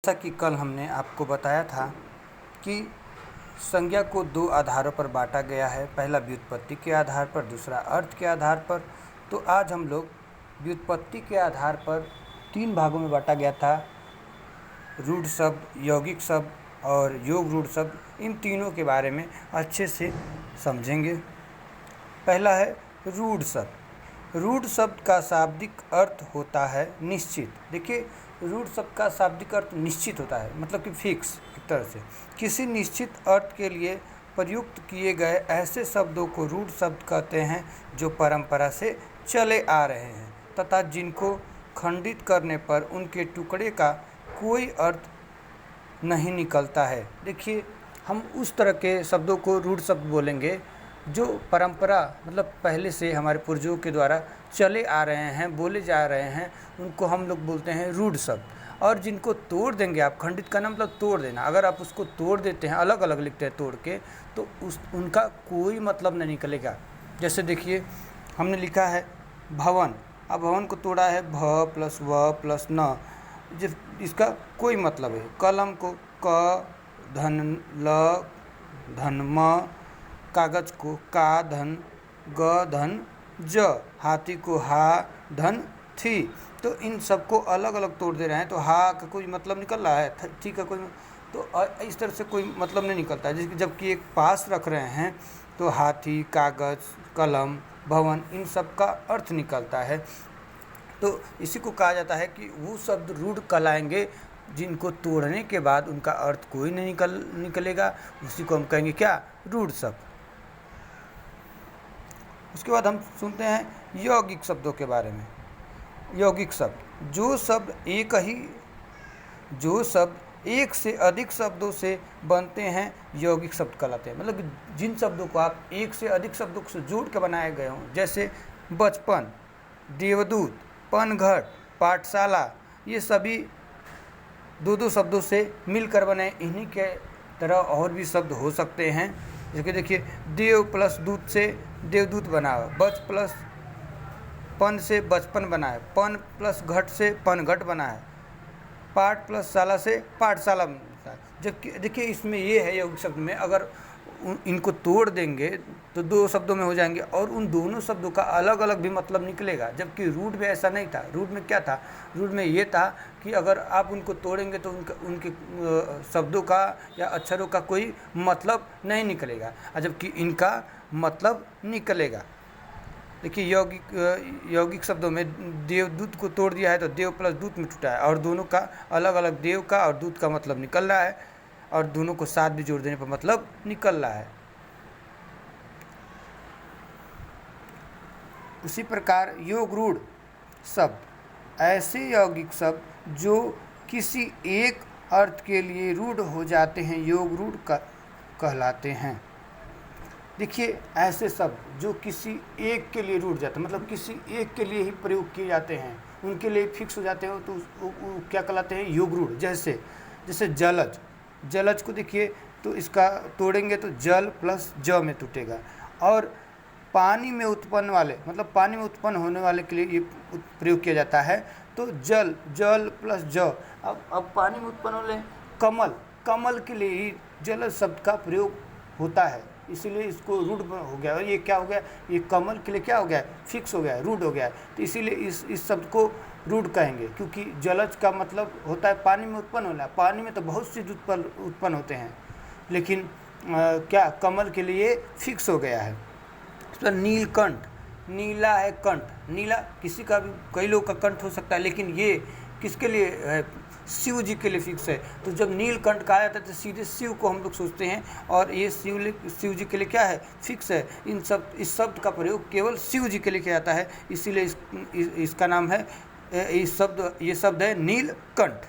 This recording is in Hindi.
जैसा कि कल हमने आपको बताया था कि संज्ञा को दो आधारों पर बांटा गया है, पहला व्युत्पत्ति के आधार पर, दूसरा अर्थ के आधार पर। तो आज हम लोग व्युत्पत्ति के आधार पर तीन भागों में बांटा गया था, रूढ़ शब्द, यौगिक शब्द और योग रूढ़ शब्द। इन तीनों के बारे में अच्छे से समझेंगे। पहला है रूढ़ शब्द। रूढ़ शब्द का शाब्दिक अर्थ होता है निश्चित। देखिए, रूढ़ शब्द का शाब्दिक अर्थ निश्चित होता है, मतलब कि फिक्स, एक तरह से किसी निश्चित अर्थ के लिए प्रयुक्त किए गए ऐसे शब्दों को रूढ़ शब्द कहते हैं जो परंपरा से चले आ रहे हैं तथा जिनको खंडित करने पर उनके टुकड़े का कोई अर्थ नहीं निकलता है। देखिए, हम उस तरह के शब्दों को रूढ़ शब्द बोलेंगे जो परंपरा, मतलब पहले से हमारे पूर्वजों के द्वारा चले आ रहे हैं, बोले जा रहे हैं, उनको हम लोग बोलते हैं रूढ़ शब्द। और जिनको तोड़ देंगे आप, खंडित करना मतलब तोड़ देना, अगर आप उसको तोड़ देते हैं, अलग अलग लिखते हैं तोड़ के, तो उनका कोई मतलब नहीं निकलेगा। जैसे देखिए, हमने लिखा है भवन, अब भवन को तोड़ा है भ प्लस व प्लस न, जिस इसका कोई मतलब है। कलम को क धन ल धन म, कागज को का धन ग धन ज, हाथी को हा धन थी। तो इन सबको अलग अलग तोड़ दे रहे हैं, तो हा का कोई मतलब निकल रहा है, थी का कोई, तो इस तरह से कोई मतलब नहीं निकलता है। जबकि एक पास रख रहे हैं तो हाथी, कागज, कलम, भवन, इन सब का अर्थ निकलता है। तो इसी को कहा जाता है कि वो शब्द रूढ़ कहलाएंगे जिनको तोड़ने के बाद उनका अर्थ कोई नहीं निकलेगा, उसी को हम कहेंगे क्या, रूढ़ शब्द। उसके बाद हम सुनते हैं यौगिक शब्दों के बारे में। यौगिक शब्द, जो शब्द एक से अधिक शब्दों से बनते हैं यौगिक शब्द कहलाते हैं। मतलब जिन शब्दों को आप एक से अधिक शब्दों से जोड़ के बनाए गए हों, जैसे बचपन, देवदूत, पनघट, पाठशाला, ये सभी दो दो शब्दों से मिलकर बने। इन्हीं के तरह और भी शब्द हो सकते हैं। जैसे देखिए, देव प्लस दूत से देवदूत बना है, बच प्लस पन से बचपन बना है, पन प्लस घट से पनघट बना है, पाठ प्लस शाला से पाठशाला बनता है। जबकि देखिए, इसमें ये है यौगिक शब्द में, अगर इनको तोड़ देंगे तो दो शब्दों में हो जाएंगे और उन दोनों शब्दों का अलग अलग भी मतलब निकलेगा। जबकि रूढ़ में ऐसा नहीं था। रूढ़ में क्या था, रूढ़ में ये था कि अगर आप उनको तोड़ेंगे तो उनके शब्दों का या अक्षरों का कोई मतलब नहीं निकलेगा, जबकि इनका मतलब निकलेगा। देखिए, यौगिक शब्दों में देवदूत को तोड़ दिया है तो देव प्लस दूत में टूटा है, और दोनों का अलग अलग, देव का और दूत का मतलब निकल रहा है, और दोनों को साथ भी जोड़ देने पर मतलब निकल रहा है। उसी प्रकार योग रूढ़ शब्द, ऐसे यौगिक शब्द जो किसी एक अर्थ के लिए रूढ़ हो जाते हैं, योग रूढ़ कहलाते हैं। देखिए, ऐसे शब्द जो किसी एक के लिए रूढ़ जाते हैं, मतलब किसी एक के लिए ही प्रयोग किए जाते हैं, उनके लिए फिक्स हो जाते हैं, तो वो क्या कहलाते हैं, योग रूढ़। जैसे जलज, जलज को देखिए तो इसका तोड़ेंगे तो जल प्लस ज में टूटेगा। और पानी में उत्पन्न वाले, मतलब पानी में उत्पन्न होने वाले के लिए ये प्रयोग किया जाता है, तो जल प्लस ज। अब पानी में उत्पन्न वाले कमल के लिए ही जलज शब्द का प्रयोग होता है, इसीलिए इसको रूढ़ हो गया। और ये क्या हो गया, ये कमल के लिए क्या हो गया, फिक्स हो गया, रूढ़ हो गया। तो इसीलिए इस शब्द को रूढ़ कहेंगे, क्योंकि जलज का मतलब होता है पानी में उत्पन्न होना। पानी में तो बहुत सी उत्पन्न होते हैं, लेकिन क्या कमल के लिए फिक्स हो गया है। इस पर नीलकंठ, नीला है कंठ, नीला किसी का भी, कई लोग का कंठ हो सकता है, लेकिन ये किसके लिए है, शिव जी के लिए फिक्स है। तो जब नीलकंठ कहा जाता है तो सीधे शिव को हम लोग सोचते हैं, और ये शिव जी के लिए क्या है, फिक्स है। इस शब्द का प्रयोग केवल शिव जी के लिए किया जाता है, इसीलिए इसका नाम है, ये शब्द है नीलकंठ।